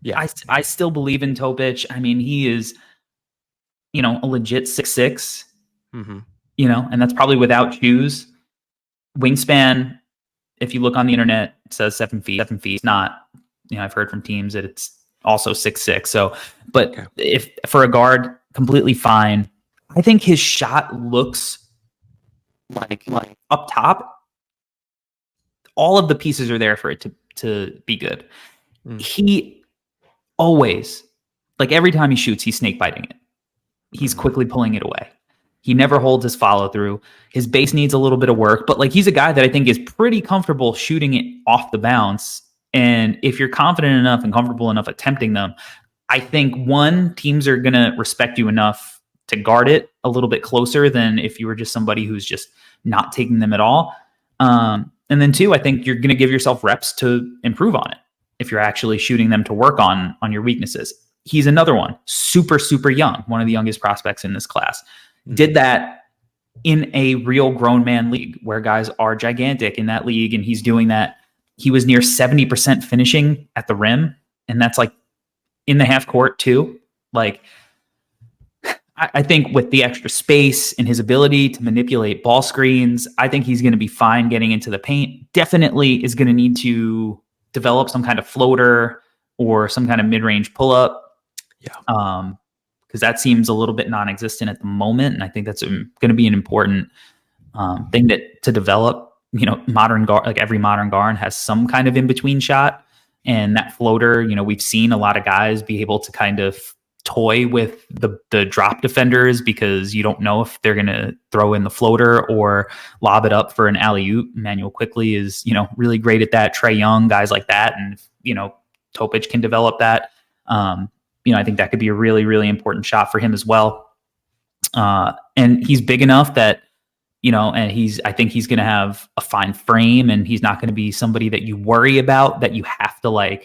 Yeah. I still believe in Topic. I mean, he is, a legit 6'6", Mm-hmm. and that's probably without shoes. Wingspan, if you look on the internet, it says 7 feet. 7 feet. It's not, I've heard from teams that it's also 6'6". So, but Okay. if for a guard, completely fine. I think his shot looks like up top. All of the pieces are there for it to be good. He always, like every time he shoots, he's snake biting it. He's quickly pulling it away. He never holds his follow through. His base needs a little bit of work, but like he's a guy that I think is pretty comfortable shooting it off the bounce. And if you're confident enough and comfortable enough attempting them, I think teams are going to respect you enough to guard it a little bit closer than if you were just somebody who's just not taking them at all. And then two, I think you're going to give yourself reps to improve on it if you're actually shooting them to work on your weaknesses. He's another one, super, super young, one of the youngest prospects in this class. Did that in a real grown man league where guys are gigantic in that league, and he's doing that. He was near 70% finishing at the rim, and that's like in the half court too. Like, I think with the extra space and his ability to manipulate ball screens, I think he's going to be fine getting into the paint. Definitely is going to need to develop some kind of floater or some kind of mid-range pull-up. Yeah. Because that seems a little bit non-existent at the moment, and I think that's going to be an important thing to develop. Modern guard, like every modern guard, has some kind of in-between shot, and that floater. We've seen a lot of guys be able to kind of toy with the drop defenders because you don't know if they're going to throw in the floater or lob it up for an alley-oop. Emmanuel Quickley is really great at that. Trae Young, guys like that, and Topic can develop that. I think that could be a really, really important shot for him as well. And he's big enough that, and I think he's going to have a fine frame, and he's not going to be somebody that you worry about, that you have to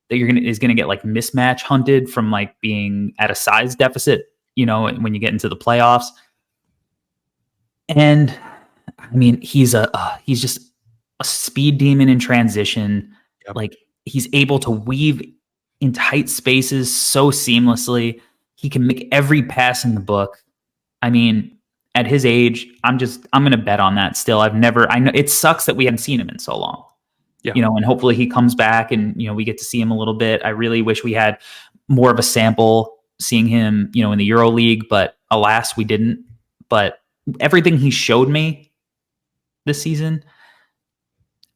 is going to get like mismatch hunted from like being at a size deficit, when you get into the playoffs. And I mean, he's just a speed demon in transition. Yep. Like he's able to weave in tight spaces so seamlessly. He can make every pass in the book. I mean, at his age, I'm going to bet on that still. I know it sucks that we haven't seen him in so long. Yeah. And hopefully he comes back and, we get to see him a little bit. I really wish we had more of a sample seeing him, in the Euro League, but alas, we didn't. But everything he showed me this season,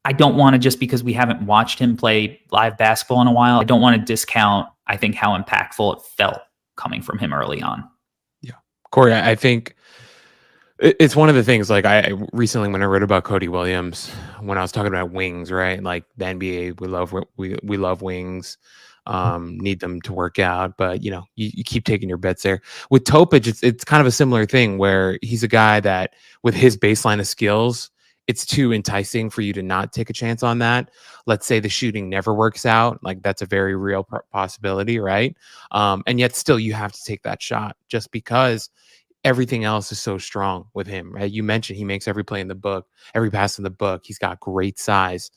I don't want to, just because we haven't watched him play live basketball in a while, I don't want to discount, I think, how impactful it felt coming from him early on. Yeah. Corey, I think it's one of the things, like I recently, when I wrote about Cody Williams, when I was talking about wings, right? Like the NBA, we love wings, need them to work out, but you keep taking your bets there. With Topic, it's kind of a similar thing where he's a guy that with his baseline of skills, it's too enticing for you to not take a chance on that. Let's say the shooting never works out. Like that's a very real possibility, right? And yet still you have to take that shot just because everything else is so strong with him, right? You mentioned he makes every play in the book, every pass in the book. He's got great size.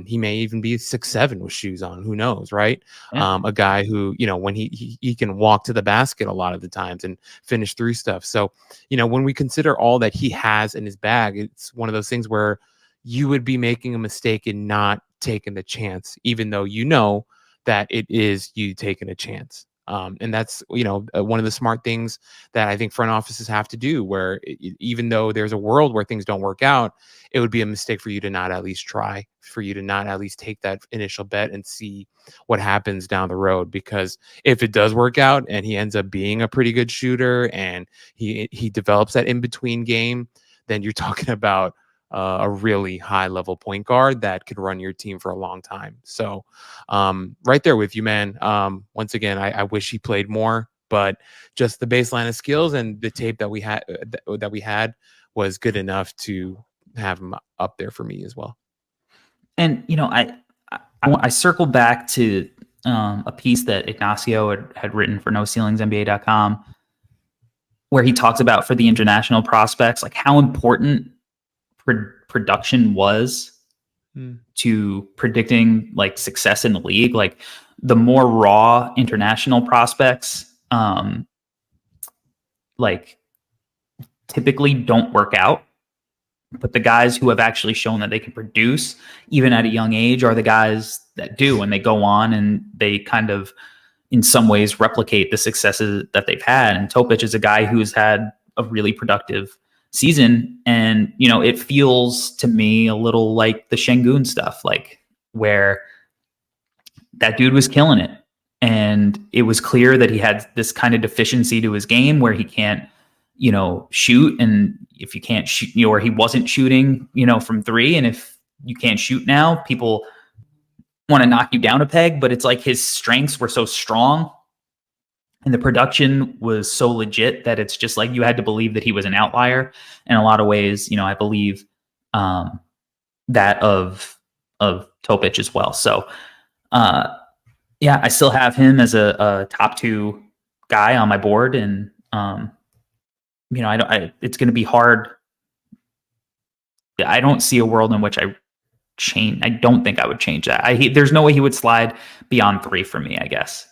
He may even be 6'7" with shoes on. Who knows, right? Yeah. A guy who, when he can walk to the basket a lot of the times and finish through stuff. So, when we consider all that he has in his bag, it's one of those things where you would be making a mistake in not taking the chance, even though that it is you taking a chance. And that's, one of the smart things that I think front offices have to do, where even though there's a world where things don't work out, it would be a mistake for you to not at least try, for you to not at least take that initial bet and see what happens down the road. Because if it does work out and he ends up being a pretty good shooter and he develops that in-between game, then you're talking about a really high level point guard that could run your team for a long time. So right there with you, man. Once again, I wish he played more, but just the baseline of skills and the tape that we had was good enough to have him up there for me as well. And, I circled back to a piece that Ignacio had written for NoCeilingsNBA.com, where he talks about, for the international prospects, like how important production was to predicting like success in the league. Like the more raw international prospects, like typically don't work out, but the guys who have actually shown that they can produce even at a young age are the guys that do, and they go on and they kind of in some ways replicate the successes that they've had. And Topic is a guy who's had a really productive season. And, you know, it feels to me a little like the Şengün stuff, like where that dude was killing it. And it was clear that he had this kind of deficiency to his game where he can't, you know, shoot. And if you can't shoot, you know, or he wasn't shooting, you know, from three. And if you can't shoot now, people want to knock you down a peg, but it's like his strengths were so strong and the production was so legit that it's just like you had to believe that he was an outlier in a lot of ways. You know, I believe that of Topic as well. So yeah, I still have him as a top 2 guy on my board, and you know, it's going to be hard. I don't see a world in which I don't think I would change that. There's no way he would slide beyond 3 for me, I guess.